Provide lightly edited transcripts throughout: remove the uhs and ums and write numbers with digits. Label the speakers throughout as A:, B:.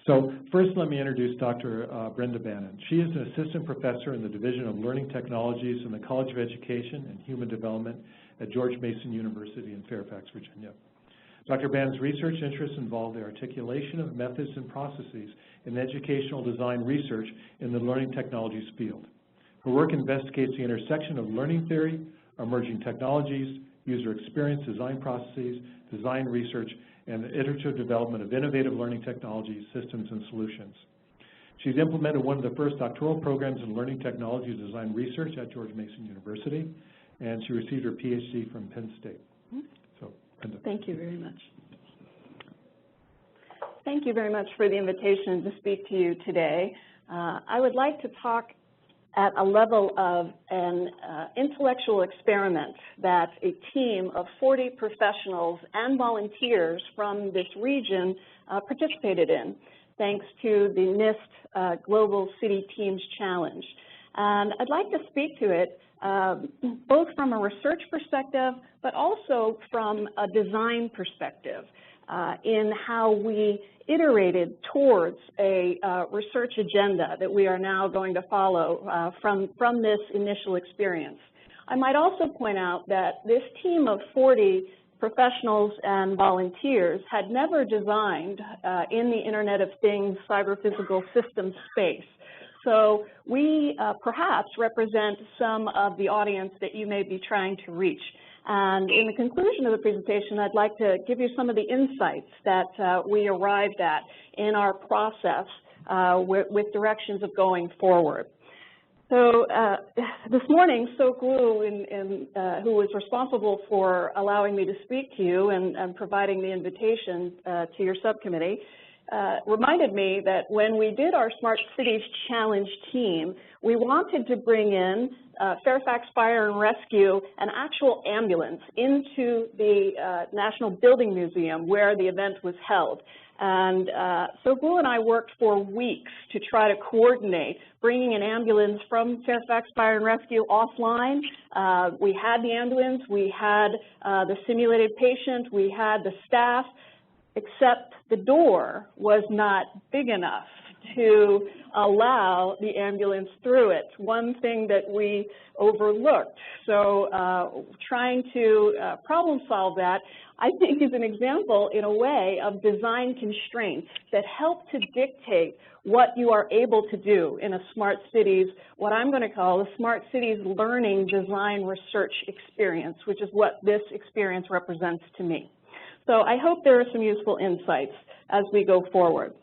A: So first, let me introduce Dr. Brenda Bannan. She is an assistant professor in the Division of Learning Technologies in the College of Education and Human Development at George Mason University in Fairfax, Virginia. Dr. Bannan's research interests involve the articulation of methods and processes in educational design research in the learning technologies field. Her work investigates the intersection of learning theory, emerging technologies, user experience design processes, design research, and the iterative development of innovative learning technologies, systems, and solutions. She's implemented one of the first doctoral programs in learning technologies design research at George Mason University, and she received her PhD from Penn State. So, Brenda.
B: Thank you very much. Thank you very much for the invitation to speak to you today. I would like to talk at a level of an intellectual experiment that a team of 40 professionals and volunteers from this region participated in, thanks to the NIST Global City Teams Challenge. And I'd like to speak to it both from a research perspective, but also from a design perspective in how we iterated towards a research agenda that we are now going to follow from this initial experience. I might also point out that this team of 40 professionals and volunteers had never designed in the Internet of Things cyber-physical systems space. So we perhaps represent some of the audience that you may be trying to reach. And in the conclusion of the presentation, I'd like to give you some of the insights that we arrived at in our process with directions of going forward. So this morning, Sok Woo, who was responsible for allowing me to speak to you and providing the invitation to your subcommittee, reminded me that when we did our Smart Cities Challenge team, we wanted to bring in Fairfax Fire and Rescue, an actual ambulance, into the National Building Museum where the event was held. And so Gu and I worked for weeks to try to coordinate bringing an ambulance from Fairfax Fire and Rescue offline. We had the ambulance, we had the simulated patient, we had the staff, except the door was not big enough to allow the ambulance through it. One thing that we overlooked. So trying to problem solve that, I think, is an example, in a way, of design constraints that help to dictate what you are able to do in a smart cities, what I'm going to call a smart cities learning design research experience, which is what this experience represents to me. So I hope there are some useful insights as we go forward.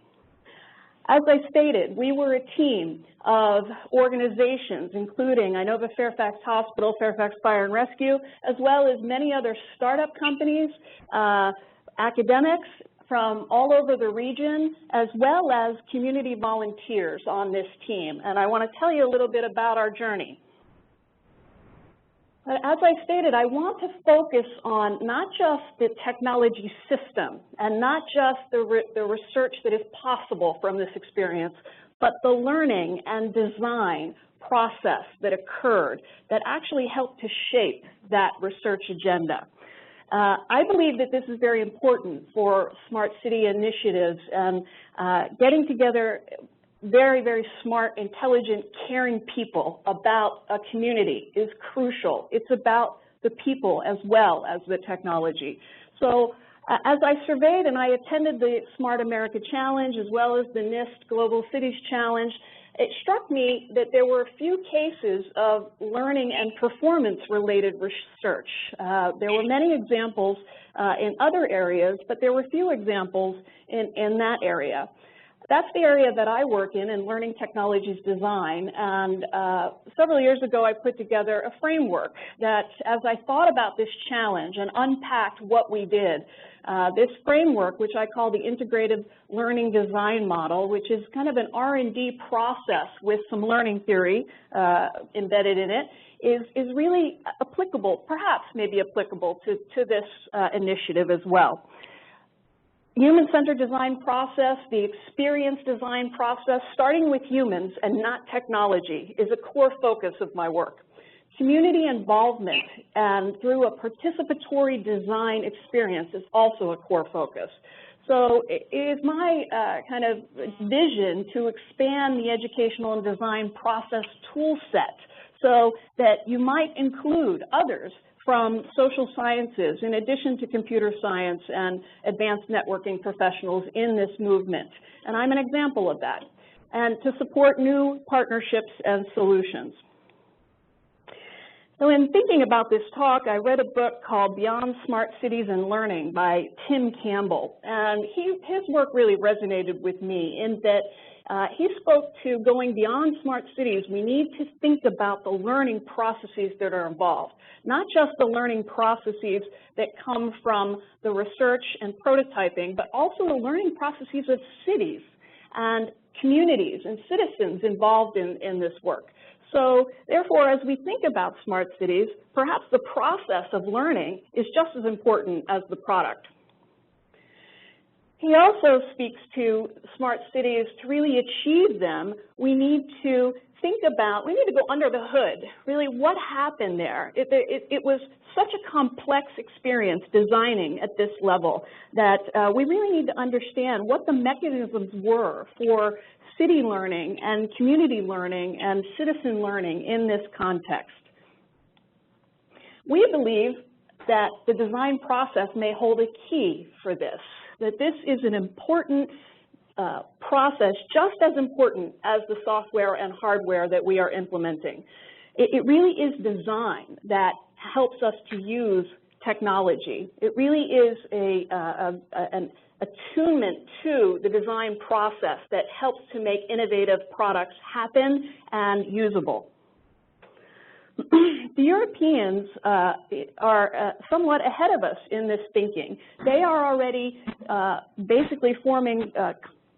B: As I stated, we were a team of organizations, including Inova Fairfax Hospital, Fairfax Fire and Rescue, as well as many other startup companies, academics from all over the region, as well as community volunteers on this team. And I want to tell you a little bit about our journey. As I stated, I want to focus on not just the technology system and not just the research that is possible from this experience, but the learning and design process that occurred that actually helped to shape that research agenda. I believe that this is very important for smart city initiatives and getting together very, very smart, intelligent, caring people about a community is crucial. It's about the people as well as the technology. So as I surveyed and I attended the Smart America Challenge as well as the NIST Global Cities Challenge, it struck me that there were a few cases of learning and performance-related research. There were many examples in other areas, but there were few examples in that area. That's the area that I work in learning technologies design, and several years ago I put together a framework that, as I thought about this challenge and unpacked what we did, this framework, which I call the Integrative Learning Design Model, which is kind of an R&D process with some learning theory embedded in it, is really applicable, perhaps maybe applicable to this initiative as well. Human-centered design process, the experience design process, starting with humans and not technology, is a core focus of my work. Community involvement and through a participatory design experience is also a core focus. So it is my kind of vision to expand the educational and design process tool set so that you might include others from social sciences, in addition to computer science and advanced networking professionals in this movement. And I'm an example of that. And to support new partnerships and solutions. So in thinking about this talk, I read a book called Beyond Smart Cities and Learning by Tim Campbell. And his work really resonated with me in that he spoke to going beyond smart cities. We need to think about the learning processes that are involved, not just the learning processes that come from the research and prototyping, but also the learning processes of cities and communities and citizens involved in this work. So therefore, as we think about smart cities, perhaps the process of learning is just as important as the product. He also speaks to smart cities. To really achieve them, we need to go under the hood. Really, what happened there? It was such a complex experience designing at this level that we really need to understand what the mechanisms were for city learning and community learning and citizen learning in this context. We believe that the design process may hold a key for this, that this is an important process, just as important as the software and hardware that we are implementing. It really is design that helps us to use technology. It really is an attunement to the design process that helps to make innovative products happen and usable. The Europeans are somewhat ahead of us in this thinking. They are already basically forming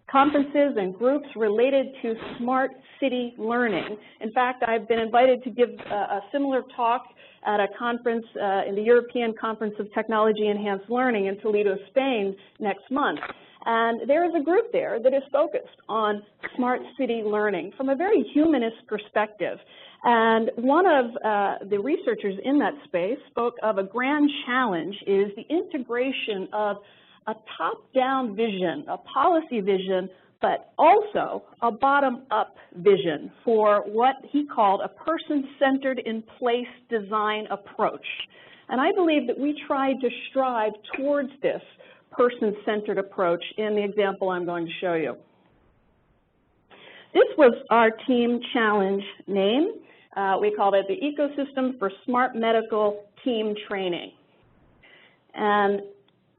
B: conferences and groups related to smart city learning. In fact, I've been invited to give a similar talk at a conference in the European Conference of Technology Enhanced Learning in Toledo, Spain next month. And there is a group there that is focused on smart city learning from a very humanist perspective. And one of the researchers in that space spoke of a grand challenge is the integration of a top-down vision, a policy vision, but also a bottom-up vision for what he called a person-centered in-place design approach. And I believe that we tried to strive towards this person-centered approach in the example I'm going to show you. This was our team challenge name. We called it the Ecosystem for Smart Medical Team Training. And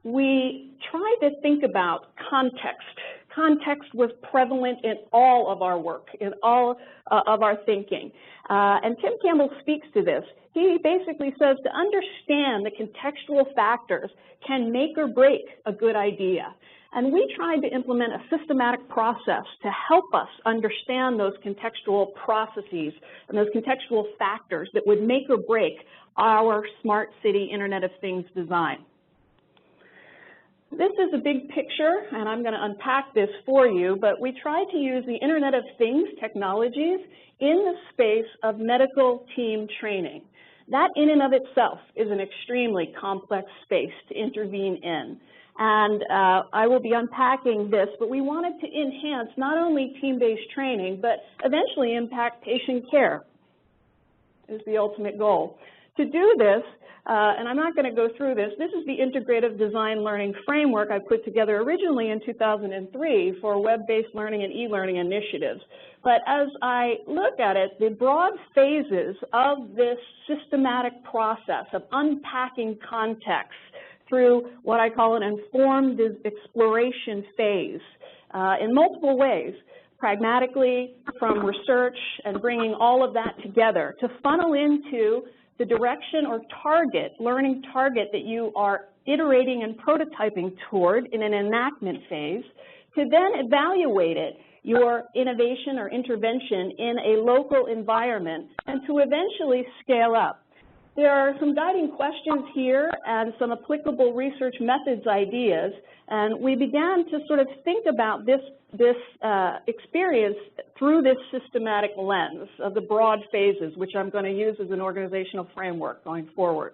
B: we tried to think about context. Context was prevalent in all of our work, in all of our thinking. And Tim Campbell speaks to this. He basically says to understand the contextual factors can make or break a good idea. And we tried to implement a systematic process to help us understand those contextual processes and those contextual factors that would make or break our smart city Internet of Things design. This is a big picture, and I'm going to unpack this for you, but we tried to use the Internet of Things technologies in the space of medical team training. That in and of itself is an extremely complex space to intervene in. And I will be unpacking this, but we wanted to enhance not only team-based training, but eventually impact patient care is the ultimate goal. To do this, and I'm not going to go through this, this is the Integrative Design Learning Framework I put together originally in 2003 for web-based learning and e-learning initiatives. But as I look at it, the broad phases of this systematic process of unpacking context through what I call an informed exploration phase in multiple ways, pragmatically from research and bringing all of that together to funnel into the direction or target, learning target that you are iterating and prototyping toward in an enactment phase, to then evaluate it, your innovation or intervention in a local environment, and to eventually scale up. There are some guiding questions here and some applicable research methods ideas, and we began to sort of think about this experience through this systematic lens of the broad phases, which I'm going to use as an organizational framework going forward.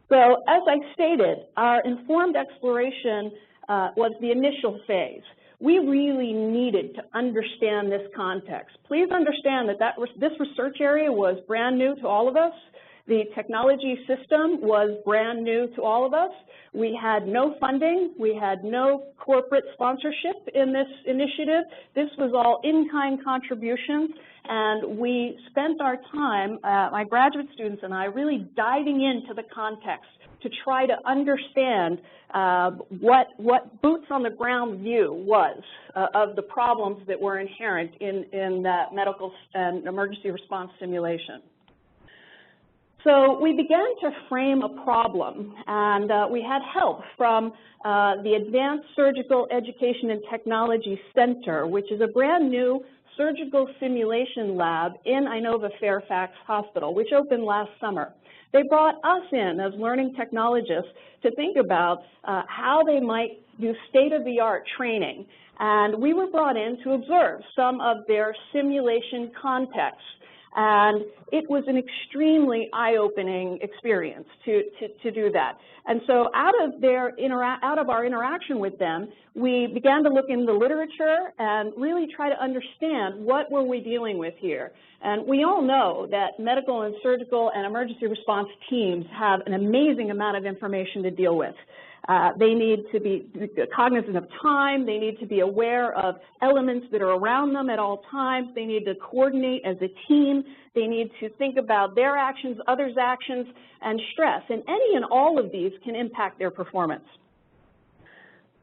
B: So as I stated, our informed exploration was the initial phase. We really needed to understand this context. Please understand that this research area was brand new to all of us. The technology system was brand new to all of us. We had no funding. We had no corporate sponsorship in this initiative. This was all in-kind contributions, and we spent our time, my graduate students and I, really diving into the context to try to understand what boots on the ground view was of the problems that were inherent in that medical and emergency response simulation. So we began to frame a problem, and we had help from the Advanced Surgical Education and Technology Center, which is a brand new surgical simulation lab in Inova Fairfax Hospital, which opened last summer. They brought us in as learning technologists to think about how they might do state-of-the-art training, and we were brought in to observe some of their simulation contexts. And it was an extremely eye-opening experience to do that. And so out of our interaction with them, we began to look in the literature and really try to understand what were we dealing with here. And we all know that medical and surgical and emergency response teams have an amazing amount of information to deal with. They need to be cognizant of time. They need to be aware of elements that are around them at all times. They need to coordinate as a team. They need to think about their actions, others' actions, and stress. And any and all of these can impact their performance.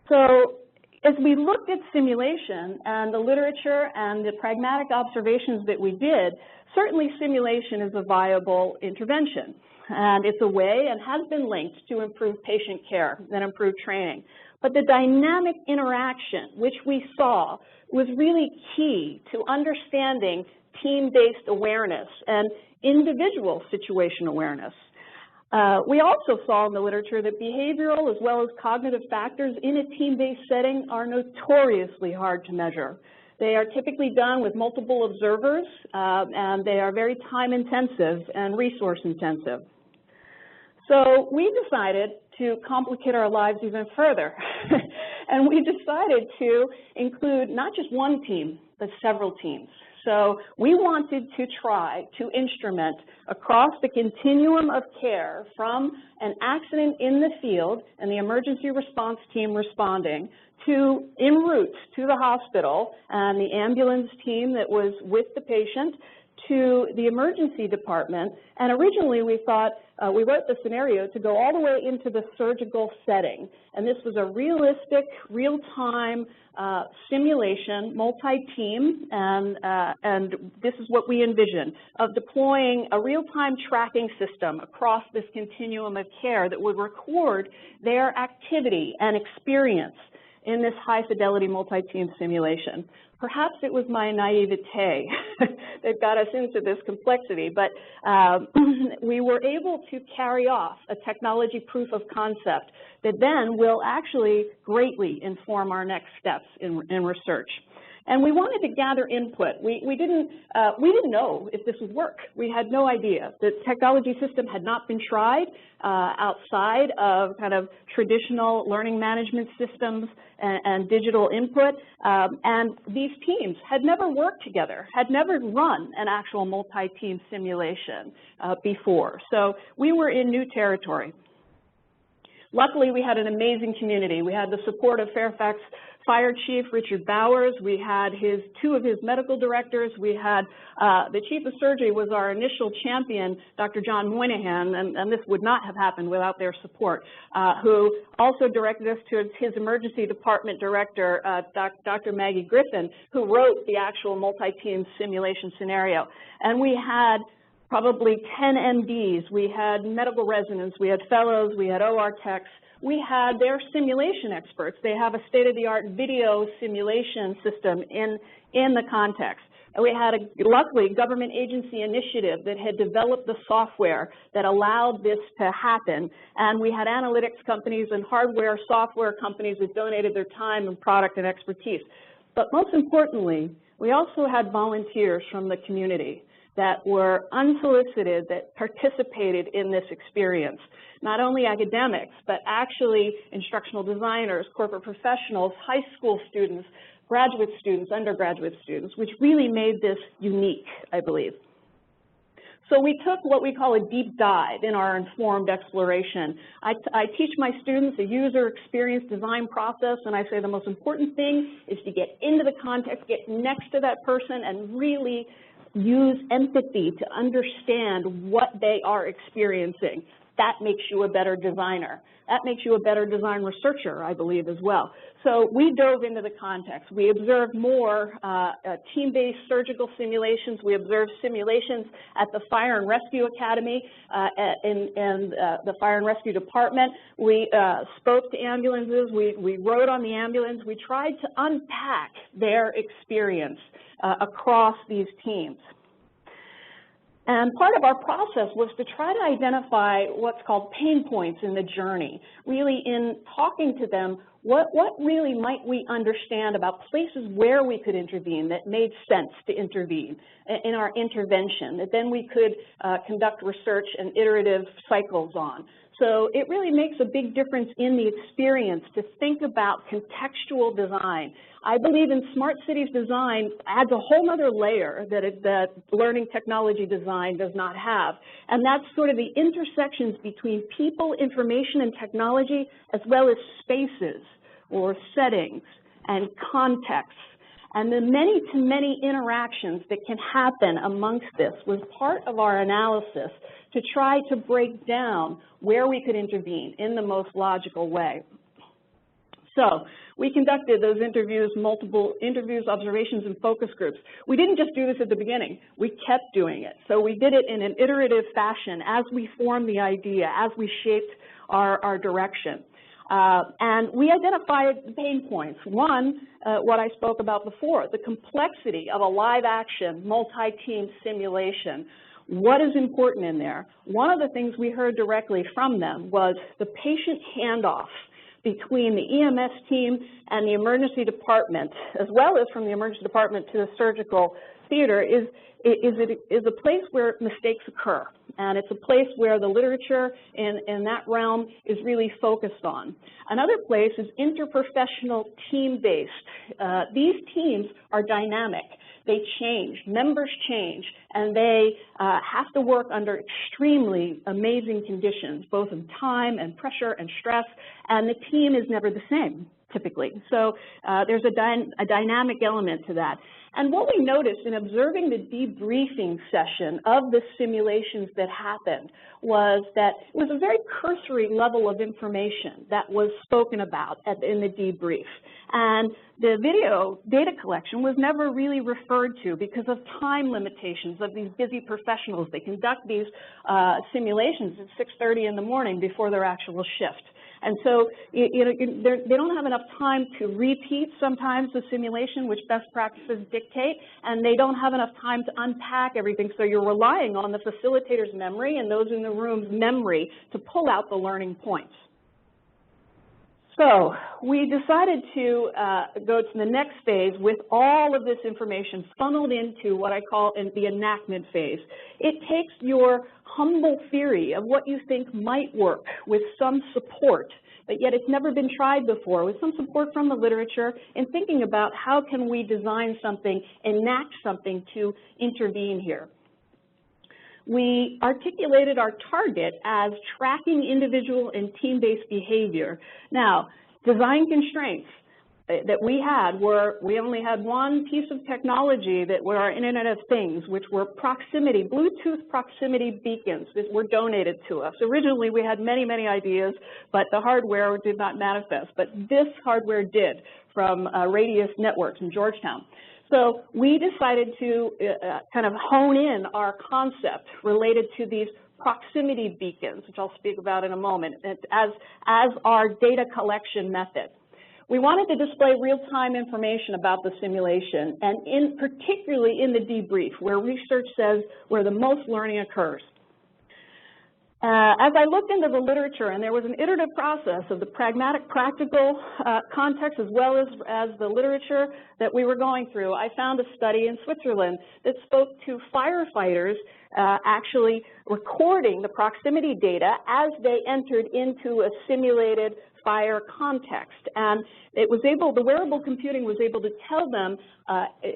B: So as we looked at simulation and the literature and the pragmatic observations that we did, certainly simulation is a viable intervention. And it's a way and has been linked to improve patient care and improve training. But the dynamic interaction, which we saw, was really key to understanding team-based awareness and individual situation awareness. We also saw in the literature that behavioral as well as cognitive factors in a team-based setting are notoriously hard to measure. They are typically done with multiple observers, and they are very time-intensive and resource-intensive. So we decided to complicate our lives even further, and we decided to include not just one team, but several teams. So we wanted to try to instrument across the continuum of care from an accident in the field and the emergency response team responding to en route to the hospital and the ambulance team that was with the patient to the emergency department. And originally we thought, we wrote the scenario to go all the way into the surgical setting. And this was a realistic, real-time simulation, multi-team, and this is what we envisioned, of deploying a real-time tracking system across this continuum of care that would record their activity and experience in this high-fidelity multi-team simulation. Perhaps it was my naivete that got us into this complexity, but we were able to carry off a technology proof of concept that then will actually greatly inform our next steps in research. And we wanted to gather input. We didn't know if this would work. We had no idea. The technology system had not been tried outside of kind of traditional learning management systems and digital input. And these teams had never worked together, had never run an actual multi-team simulation before. So we were in new territory. Luckily, we had an amazing community. We had the support of Fairfax Fire Chief Richard Bowers. We had two of his medical directors. We had the Chief of Surgery was our initial champion, Dr. John Moynihan, and this would not have happened without their support, who also directed us to his emergency department director, Dr. Maggie Griffin, who wrote the actual multi-team simulation scenario. And we had probably 10 MDs, we had medical residents, we had fellows, we had OR techs, we had their simulation experts. They have a state-of-the-art video simulation system in the context. And we had, luckily, a government agency initiative that had developed the software that allowed this to happen. And we had analytics companies and hardware, software companies that donated their time and product and expertise. But most importantly, we also had volunteers from the community. that were unsolicited that participated in this experience. Not only academics, but actually instructional designers, corporate professionals, high school students, graduate students, undergraduate students, which really made this unique, I believe. So we took what we call a deep dive in our informed exploration. I teach my students a user experience design process, and I say the most important thing is to get into the context, get next to that person, and really use empathy to understand what they are experiencing. That makes you a better designer. That makes you a better design researcher, I believe, as well. So we dove into the context. We observed more team-based surgical simulations. We observed simulations at the Fire and Rescue Academy and the Fire and Rescue Department. We spoke to ambulances. We rode on the ambulance. We tried to unpack their experience across these teams. And part of our process was to try to identify what's called pain points in the journey, really in talking to them, what really might we understand about places where we could intervene that made sense to intervene in our intervention, that then we could conduct research and iterative cycles on. So it really makes a big difference in the experience to think about contextual design. I believe in smart cities design adds a whole other layer that learning technology design does not have. And that's sort of the intersections between people, information, and technology, as well as spaces or settings and contexts. And the many-to-many interactions that can happen amongst this was part of our analysis to try to break down where we could intervene in the most logical way. So we conducted those interviews, multiple interviews, observations, and focus groups. We didn't just do this at the beginning. We kept doing it. So we did it in an iterative fashion as we formed the idea, as we shaped our direction. And we identified the pain points. One, what I spoke about before, the complexity of a live-action, multi-team simulation. What is important in there? One of the things we heard directly from them was the patient handoff between the EMS team and the emergency department, as well as from the emergency department to the surgical theater, is a place where mistakes occur. And it's a place where the literature in that realm is really focused on. Another place is interprofessional team-based. These teams are dynamic. They change, members change, and they have to work under extremely amazing conditions, both in time and pressure and stress, and the team is never the same, typically. So there's a dynamic element to that. And what we noticed in observing the debriefing session of the simulations that happened was that it was a very cursory level of information that was spoken about in the debrief. And the video data collection was never really referred to because of time limitations of these busy professionals. They conduct these simulations at 6:30 in the morning before their actual shift. And so they don't have enough time to repeat sometimes the simulation, which best practices dictate, and they don't have enough time to unpack everything. So you're relying on the facilitator's memory and those in the room's memory to pull out the learning points. So we decided to go to the next phase with all of this information funneled into what I call the enactment phase. It takes your humble theory of what you think might work with some support, but yet it's never been tried before, with some support from the literature in thinking about how can we design something, enact something to intervene here. We articulated our target as tracking individual and team-based behavior. Now, design constraints that we had were, we only had one piece of technology that were our Internet of Things, which were proximity, Bluetooth proximity beacons that were donated to us. Originally, we had many, many ideas, but the hardware did not manifest. But this hardware did from Radius Networks in Georgetown. So we decided to kind of hone in our concept related to these proximity beacons, which I'll speak about in a moment, as our data collection method. We wanted to display real-time information about the simulation, and particularly in the debrief, where research says where the most learning occurs. As I looked into the literature, and there was an iterative process of the pragmatic, practical context as well as the literature that we were going through, I found a study in Switzerland that spoke to firefighters actually recording the proximity data as they entered into a simulated fire context. And it was able, the wearable computing was able to tell them,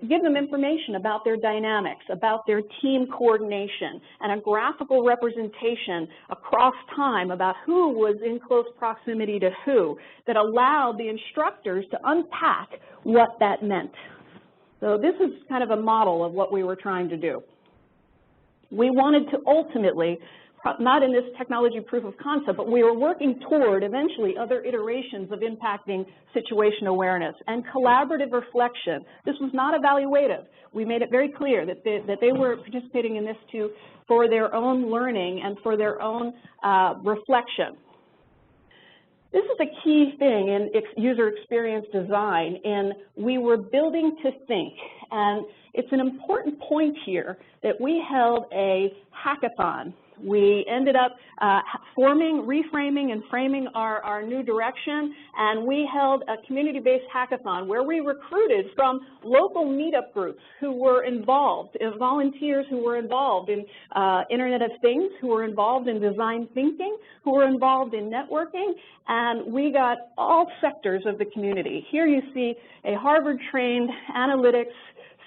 B: give them information about their dynamics, about their team coordination, and a graphical representation across time about who was in close proximity to who that allowed the instructors to unpack what that meant. So this is kind of a model of what we were trying to do. We wanted to ultimately, not in this technology proof of concept, but we were working toward eventually other iterations of impacting situation awareness and collaborative reflection. This was not evaluative. We made it very clear that they were participating in this for their own learning and for their own reflection. This is a key thing in user experience design, and we were building to think. And it's an important point here that we held a hackathon. We ended up reframing and framing our new direction, and we held a community-based hackathon where we recruited from local meetup groups who were involved, volunteers who were involved in Internet of Things, who were involved in design thinking, who were involved in networking, and we got all sectors of the community. Here you see a Harvard-trained analytics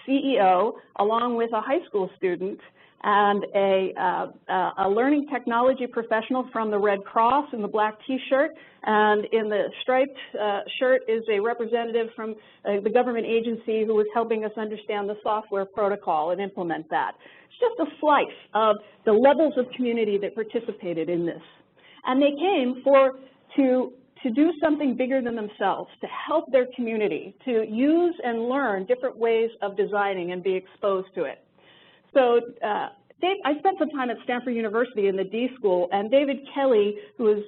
B: CEO along with a high school student and a learning technology professional from the Red Cross in the black T-shirt, and in the striped shirt is a representative from the government agency who was helping us understand the software protocol and implement that. It's just a slice of the levels of community that participated in this. And they came to do something bigger than themselves, to help their community, to use and learn different ways of designing and be exposed to it. So I spent some time at Stanford University in the D School, and David Kelly, who is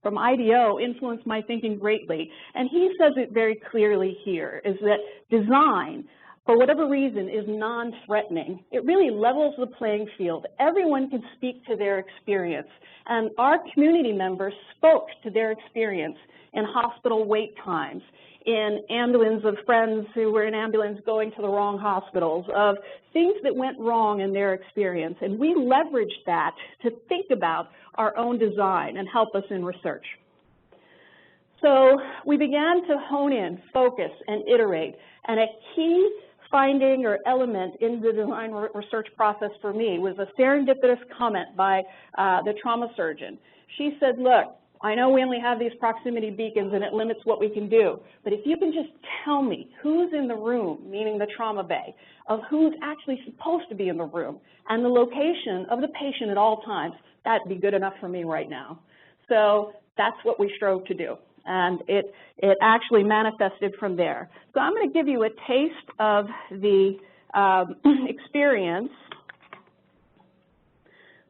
B: from IDEO, influenced my thinking greatly. And he says it very clearly here, is that design, for whatever reason, is non-threatening. It really levels the playing field. Everyone can speak to their experience. And our community members spoke to their experience in hospital wait times, in ambulance of friends who were in ambulance going to the wrong hospitals, of things that went wrong in their experience. And we leveraged that to think about our own design and help us in research. So we began to hone in, focus, and iterate. And a key finding or element in the design research process for me was a serendipitous comment by the trauma surgeon. She said, look, I know we only have these proximity beacons and it limits what we can do, but if you can just tell me who's in the room, meaning the trauma bay, of who's actually supposed to be in the room, and the location of the patient at all times, that'd be good enough for me right now. So that's what we strove to do, and it actually manifested from there. So I'm going to give you a taste of the experience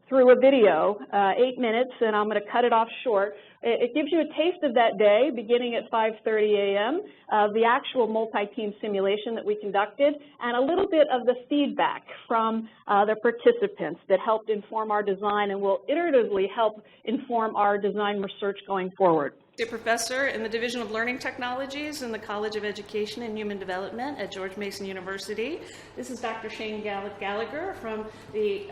B: through a video, 8 minutes, and I'm going to cut it off short. It gives you a taste of that day, beginning at 5:30 a.m., of the actual multi-team simulation that we conducted, and a little bit of the feedback from the participants that helped inform our design and will iteratively help inform our design research going forward.
C: A professor in the Division of Learning Technologies in the College of Education and Human Development at George Mason University. This is Dr. Shane Gallagher from the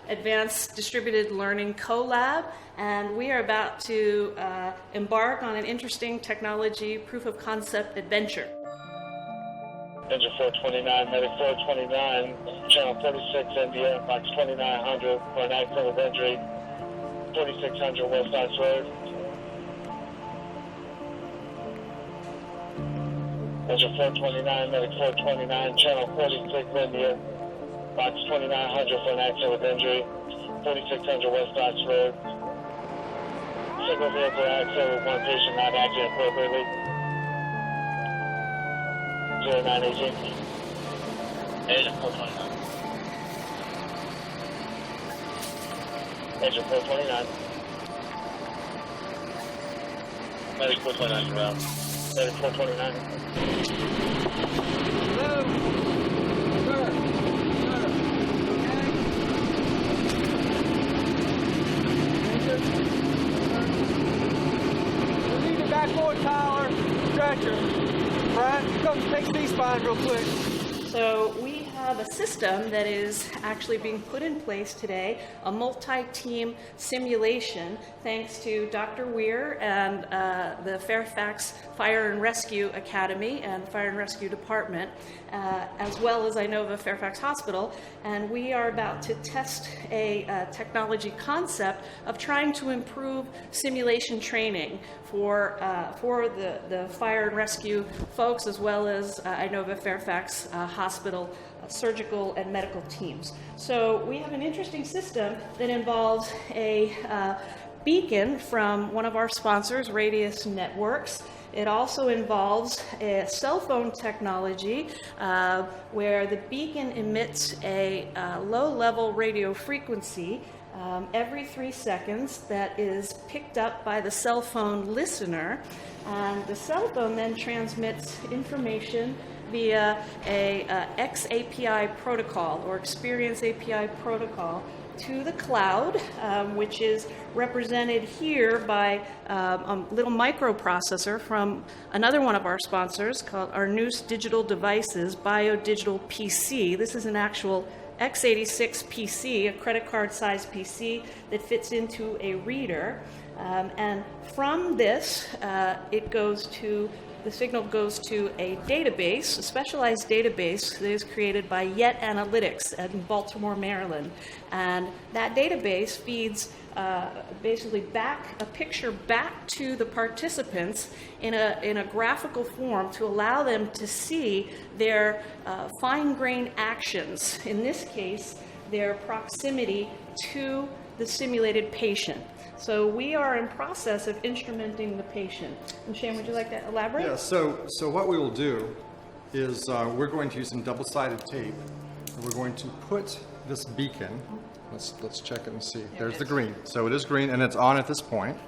C: Advanced Distributed Learning Co-Lab, and we are about to embark on an interesting technology proof of concept adventure.
D: Engine 429, Medic 429, Channel 36, India, Box 2900 for an accident with injury, 4600 West Ox Road. Engine 429, Medic 429, Channel 46, India, Box 2900 for an accident with injury, 4600 West Ox Road. Single vehicle accident with one patient not acting appropriately. 0918. Engine 429. Engine 429. Medic 429, you're out. Medic 429.
E: Hello? Sir? Sir? Okay? slide real quick.
C: So we have a system that is actually being put in place today, a multi-team simulation, thanks to Dr. Weir and the Fairfax Fire and Rescue Academy and Fire and Rescue Department, as well as Inova Fairfax Hospital. And we are about to test a technology concept of trying to improve simulation training for the fire and rescue folks, as well as Inova Fairfax Hospital surgical and medical teams. So we have an interesting system that involves a beacon from one of our sponsors, Radius Networks. It also involves a cell phone technology where the beacon emits a low-level radio frequency every 3 seconds that is picked up by the cell phone listener, and the cell phone then transmits information via a XAPI protocol or Experience API protocol to the cloud, which is represented here by a little microprocessor from another one of our sponsors called our Noose Digital Devices BioDigital PC. This is an actual x86 PC, a credit card sized PC that fits into a reader. And from this, the signal goes to a database, a specialized database that is created by Yet Analytics in Baltimore, Maryland. And that database feeds basically a picture back to the participants in a graphical form to allow them to see their fine-grained actions, in this case, their proximity to the simulated patient. So we are in process of instrumenting the patient. And Shane, would you like to elaborate?
F: Yeah, so what we will do is we're going to use some double-sided tape, and we're going to put this beacon, let's check it and see. There's the green. So it is green, and it's on at this point.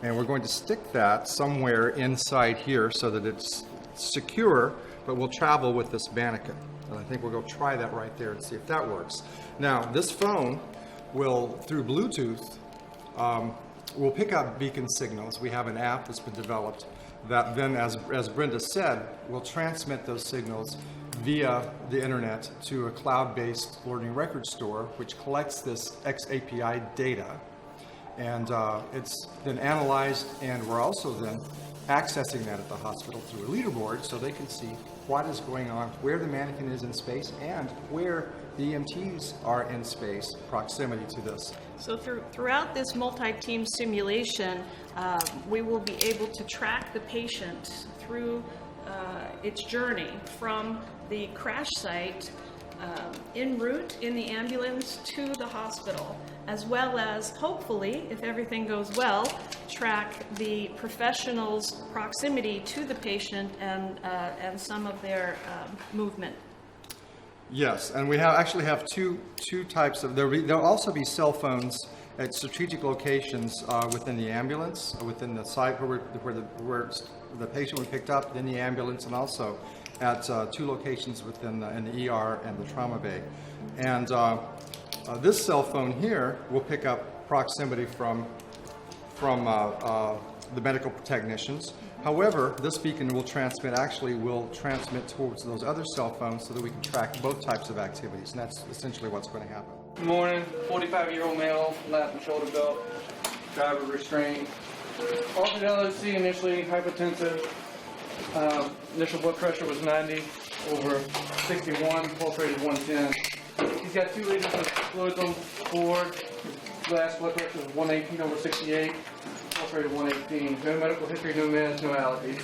F: And we're going to stick that somewhere inside here so that it's secure, but we'll travel with this mannequin. And I think we'll go try that right there and see if that works. Now, this phone will, through Bluetooth, we'll pick up beacon signals. We have an app that's been developed that then, as Brenda said, will transmit those signals via the internet to a cloud-based learning record store, which collects this XAPI data. And it's then analyzed, and we're also then accessing that at the hospital through a leaderboard so they can see what is going on, where the mannequin is in space, and where the EMTs are in space, proximity to this.
C: So throughout this multi-team simulation, we will be able to track the patient through its journey from the crash site en route in the ambulance to the hospital, as well as, hopefully, if everything goes well, track the professional's proximity to the patient and some of their movement.
F: Yes, and we actually have two types of. There'll also be cell phones at strategic locations within the ambulance, within the site where the patient was picked up, in the ambulance, and also at 2 locations in the ER and the trauma bay. And this cell phone here will pick up proximity from the medical technicians. However, this beacon will transmit towards those other cell phones so that we can track both types of activities, and that's essentially what's going to happen.
E: Good morning, 45-year-old male, lap and shoulder belt, driver restraint. All fidelity, initially hypertensive. Initial blood pressure was 90 over 61, pulse rate is 110. He's got 2 liters of fluids on board. His last blood pressure was 118 over 68. Pulse rate of 118. No medical history, no meds, no allergies.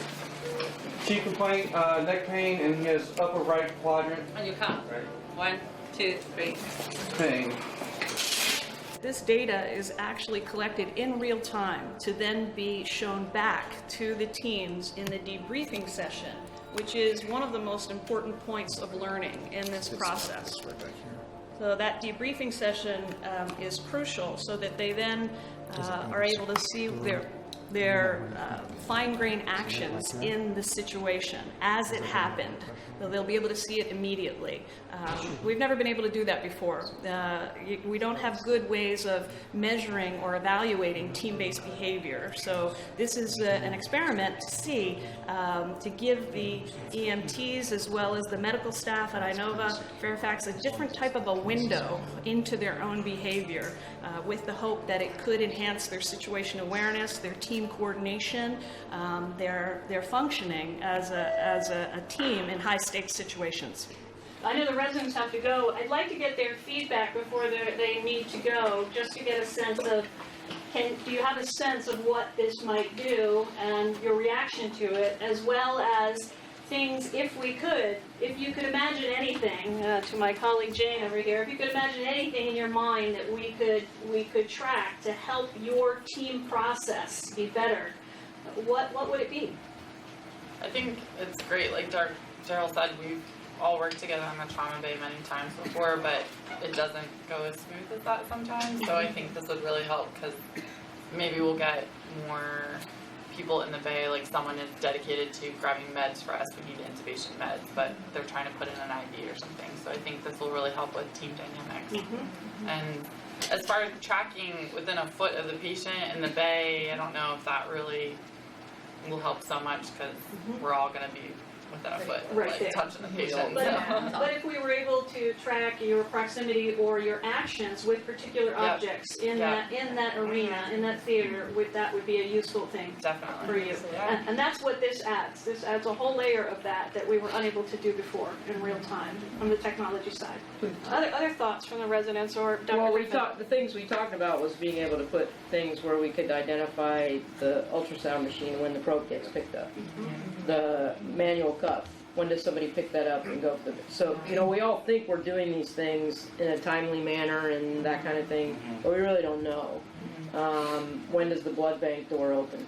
E: Chief complaint, neck pain, and he has upper right quadrant.
G: On your count. Right. 1, 2, 3.
E: Pain.
C: This data is actually collected in real time to then be shown back to the teams in the debriefing session, which is one of the most important points of learning in this process. So that debriefing session is crucial so that they then are able to see fine-grained actions in the situation as it happened. They'll be able to see it immediately. We've never been able to do that before. We don't have good ways of measuring or evaluating team-based behavior. So this is an experiment to see, to give the EMTs as well as the medical staff at Inova Fairfax a different type of a window into their own behavior, with the hope that it could enhance their situation awareness, their team coordination, their functioning as a team in high-stakes situations. I know the residents have to go. I'd like to get their feedback before they need to go, just to get a sense of, do you have a sense of what this might do and your reaction to it, as well as things, if you could imagine anything, to my colleague Jane over here, if you could imagine anything in your mind that we could track to help your team process be better, what would it be?
H: I think it's great, like Daryl said, we've all worked together on the trauma bay many times before, but it doesn't go as smooth as that sometimes, so I think this would really help, because maybe we'll get more people in the bay, like someone is dedicated to grabbing meds for us, we need intubation meds, but they're trying to put in an IV or something, so I think this will really help with team dynamics. Mm-hmm. And as far as tracking within a foot of the patient in the bay, I don't know if that really will help so much, because we're all going to be within a foot, like touching the patient.
C: But if we were able to track your proximity or your actions with particular objects in that arena, in that theater, that would be a useful thing for you. And that's what this adds. This adds a whole layer of that we were unable to do before in real time from the technology side. Other thoughts from the residents or Dr.
I: Well, the things we talked about was being able to put things where we could identify the ultrasound machine when the probe gets picked up. The manual cuff, when does somebody pick that up and go for the... So, we all think we're doing these things in a timely manner and that kind of thing, but we really don't know. When does the blood bank door open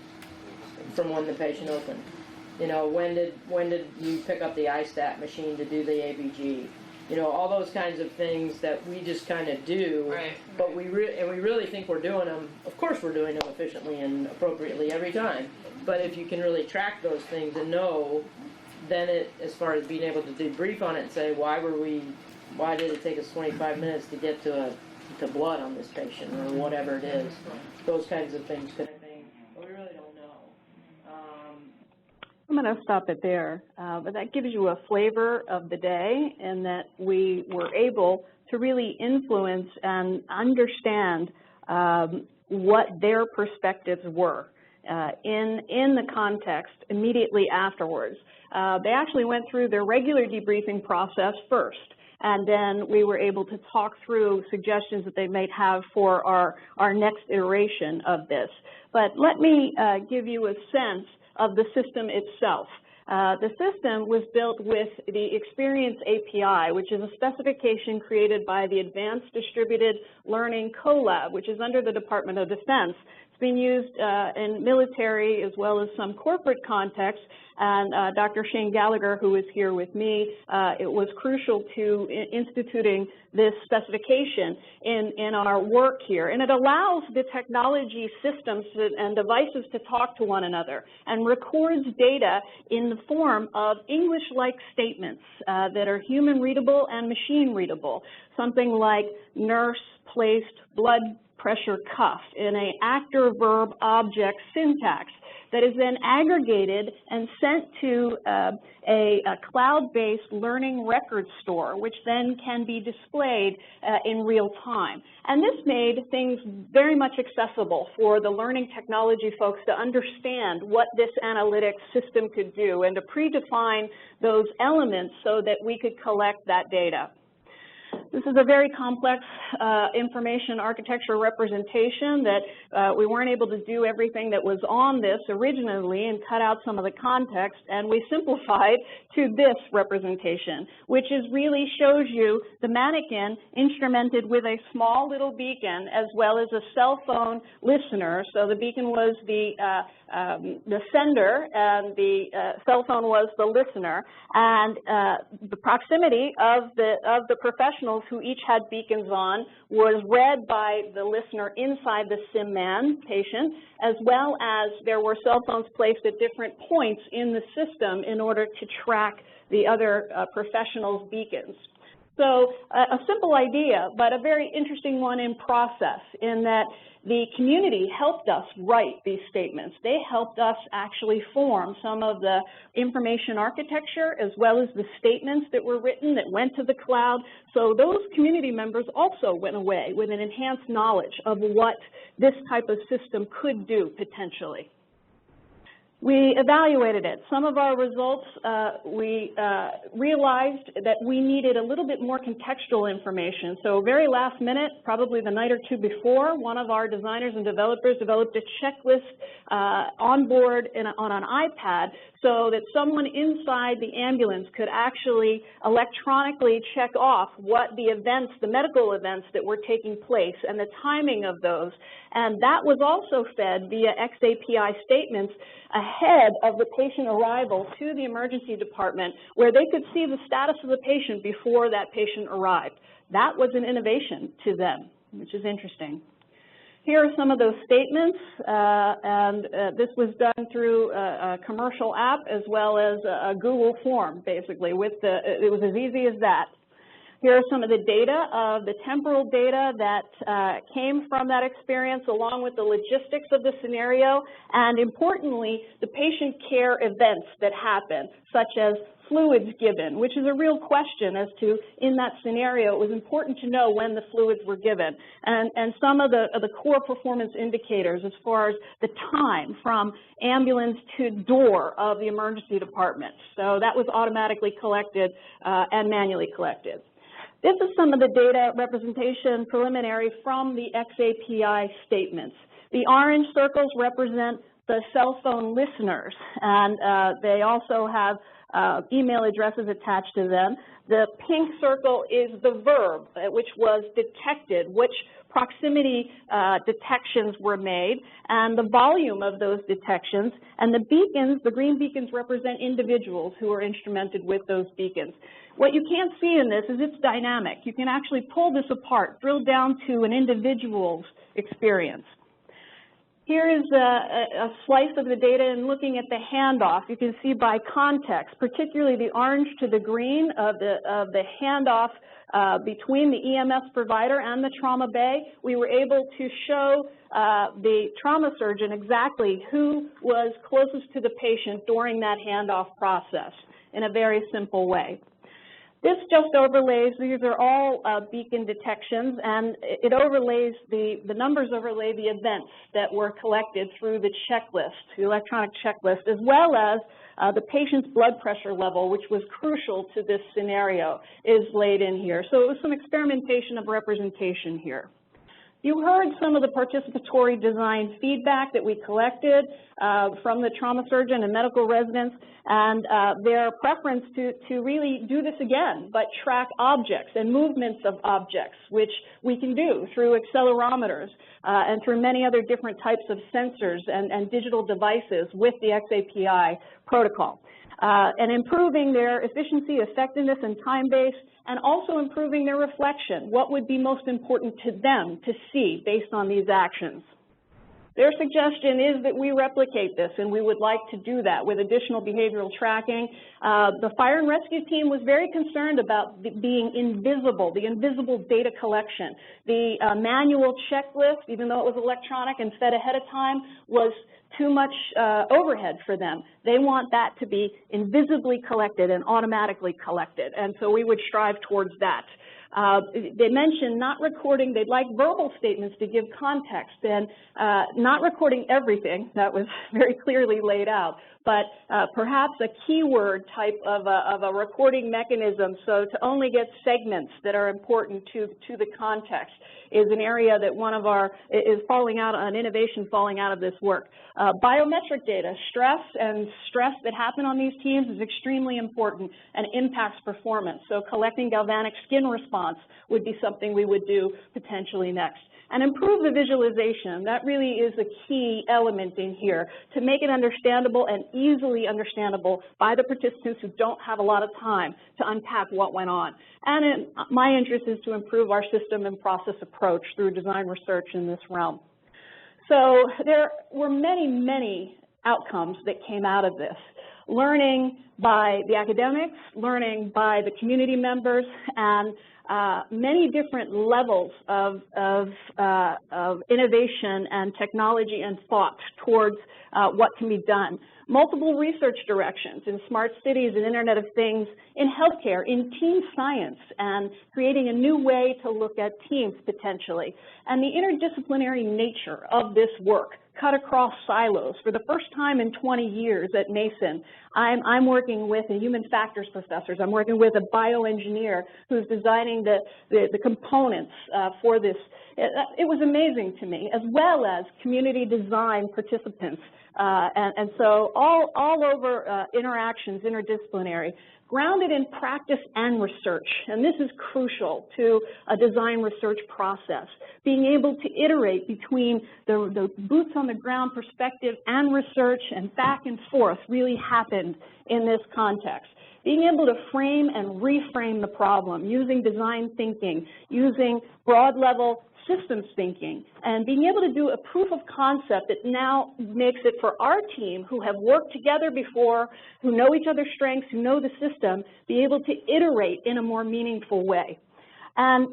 I: from when the patient opened? When did you pick up the iStat machine to do the ABG? All those kinds of things that we just kind of do, but we really think we're doing them. Of course we're doing them efficiently and appropriately every time, but if you can really track those things and know, then as far as being able to debrief on it and say, why did it take us 25 minutes to get to blood on this patient or whatever it is, those kinds of things could be, but we really don't know.
B: I'm going to stop it there, but that gives you a flavor of the day, and that we were able to really influence and understand what their perspectives were in the context immediately afterwards. They actually went through their regular debriefing process first, and then we were able to talk through suggestions that they might have for our next iteration of this. But let me give you a sense of the system itself. The system was built with the Experience API, which is a specification created by the Advanced Distributed Learning CoLab, which is under the Department of Defense. It's being used in military as well as some corporate contexts, and Dr. Shane Gallagher, who is here with me, it was crucial to instituting this specification in our work here. And it allows the technology systems and devices to talk to one another and records data in the form of English-like statements that are human-readable and machine-readable. Something like nurse placed blood pressure cuff in an actor-verb-object syntax that is then aggregated and sent to a cloud-based learning record store, which then can be displayed in real time. And this made things very much accessible for the learning technology folks to understand what this analytics system could do and to predefine those elements so that we could collect that data. This is a very complex information architecture representation that we weren't able to do everything that was on this originally and cut out some of the context, and we simplified to this representation, which really shows you the mannequin instrumented with a small little beacon as well as a cell phone listener. So the beacon was the sender and the cell phone was the listener, and the proximity of the professionals professionals who each had beacons on was read by the listener inside the SimMan patient, as well as there were cell phones placed at different points in the system in order to track the other professionals' beacons. So a simple idea, but a very interesting one in process, in that the community helped us write these statements. They helped us actually form some of the information architecture as well as the statements that were written that went to the cloud. So those community members also went away with an enhanced knowledge of what this type of system could do potentially. We evaluated it. Some of our results, we realized that we needed a little bit more contextual information. So very last minute, probably the night or two before, one of our designers and developers developed a checklist on board on an iPad so that someone inside the ambulance could actually electronically check off what the events, the medical events that were taking place and the timing of those. And that was also fed via XAPI statements ahead of the patient arrival to the emergency department, where they could see the status of the patient before that patient arrived. That was an innovation to them, which is interesting. Here are some of those statements, this was done through a commercial app as well as a Google form, basically. It was as easy as that. Here are some of the data, the temporal data that came from that experience, along with the logistics of the scenario, and importantly, the patient care events that happen, such as fluids given, which is a real question as to, in that scenario, it was important to know when the fluids were given, and some of the core performance indicators as far as the time from ambulance to door of the emergency department. So that was automatically collected and manually collected. This is some of the data representation preliminary from the XAPI statements. The orange circles represent the cell phone listeners, and they also have email addresses attached to them. The pink circle is the verb, which was detected, which proximity detections were made, and the volume of those detections. And the beacons, the green beacons, represent individuals who are instrumented with those beacons. What you can't see in this is it's dynamic. You can actually pull this apart, drill down to an individual's experience. Here is a slice of the data, and looking at the handoff, you can see by context, particularly the orange to the green of the handoff between the EMS provider and the trauma bay. We were able to show the trauma surgeon exactly who was closest to the patient during that handoff process in a very simple way. This just overlays, these are all beacon detections, and it overlays, the numbers overlay the events that were collected through the checklist, the electronic checklist, as well as the patient's blood pressure level, which was crucial to this scenario, is laid in here. So it was some experimentation of representation here. You heard some of the participatory design feedback that we collected from the trauma surgeon and medical residents, and their preference to really do this again, but track objects and movements of objects, which we can do through accelerometers and through many other different types of sensors and digital devices with the XAPI protocol. And improving their efficiency, effectiveness, and time base, and also improving their reflection. What would be most important to them to see based on these actions? Their suggestion is that we replicate this, and we would like to do that with additional behavioral tracking. The fire and rescue team was very concerned about being invisible, the invisible data collection. The manual checklist, even though it was electronic and fed ahead of time, was too much overhead for them. They want that to be invisibly collected and automatically collected, and so we would strive towards that. They mentioned not recording, they'd like verbal statements to give context, and not recording everything, that was very clearly laid out, but perhaps a keyword type of a recording mechanism, so to only get segments that are important to the context is an area that one of our, is falling out, an innovation falling out of this work. Biometric data, stress that happen on these teams is extremely important and impacts performance. So collecting galvanic skin response would be something we would do potentially next. And improve the visualization. That really is a key element in here to make it understandable and easily understandable by the participants who don't have a lot of time to unpack what went on. And my interest is to improve our system and process approach through design research in this realm. So there were many, many outcomes that came out of this. Learning by the academics, learning by the community members, and many different levels of innovation and technology and thought towards what can be done. Multiple research directions in smart cities and Internet of Things, in healthcare, in team science, and creating a new way to look at teams potentially. And the interdisciplinary nature of this work cut across silos. For the first time in 20 years at Mason, I'm working with a human factors professors. I'm working with a bioengineer who's designing the components for this. It was amazing to me, as well as community design participants. And so all over interactions, interdisciplinary, grounded in practice and research, and this is crucial to a design research process. Being able to iterate between the boots on the ground perspective and research and back and forth really happened in this context. Being able to frame and reframe the problem using design thinking, using broad level systems thinking, and being able to do a proof of concept that now makes it for our team who have worked together before, who know each other's strengths, who know the system, be able to iterate in a more meaningful way. And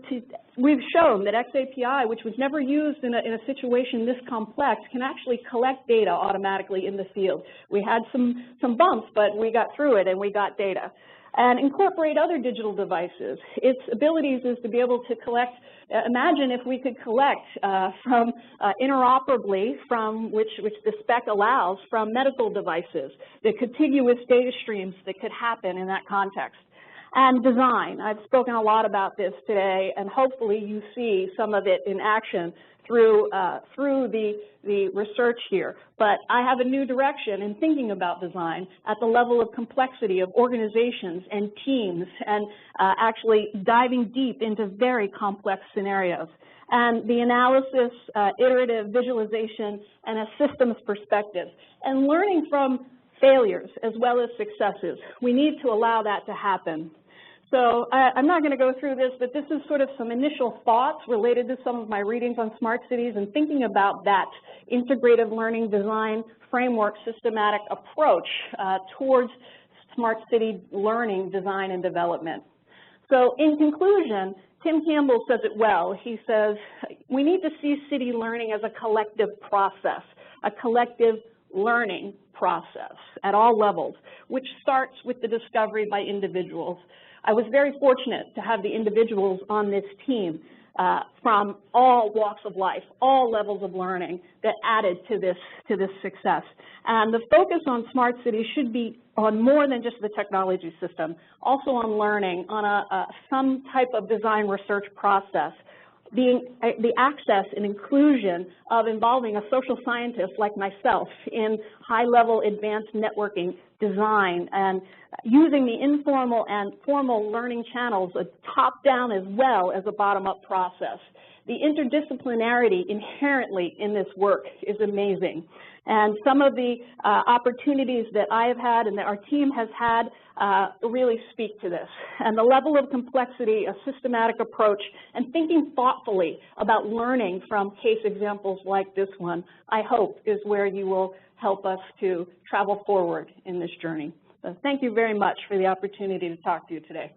B: we've shown that XAPI, which was never used in a situation this complex, can actually collect data automatically in the field. We had some bumps, but we got through it and we got data. And incorporate other digital devices. Its abilities is to be able to collect, imagine if we could collect from interoperably, from which the spec allows, from medical devices, the contiguous data streams that could happen in that context. And design. I've spoken a lot about this today, and hopefully you see some of it in action through the research here. But I have a new direction in thinking about design at the level of complexity of organizations and teams, and actually diving deep into very complex scenarios. And the analysis, iterative visualization, and a systems perspective. And learning from failures as well as successes. We need to allow that to happen. So I'm not going to go through this, but this is sort of some initial thoughts related to some of my readings on smart cities and thinking about that integrative learning design framework systematic approach towards smart city learning design and development. So in conclusion, Tim Campbell says it well. He says, we need to see city learning as a collective process, a collective learning process at all levels, which starts with the discovery by individuals. I was very fortunate to have the individuals on this team from all walks of life, all levels of learning that added to this success. And the focus on smart cities should be on more than just the technology system, also on learning, on some type of design research process, the access and inclusion of involving a social scientist like myself in high-level advanced networking design, and using the informal and formal learning channels, a top-down as well as a bottom-up process. The interdisciplinarity inherently in this work is amazing. And some of the opportunities that I have had and that our team has had really speak to this. And the level of complexity, a systematic approach, and thinking thoughtfully about learning from case examples like this one, I hope is where you will help us to travel forward in this journey. So thank you very much for the opportunity to talk to you today.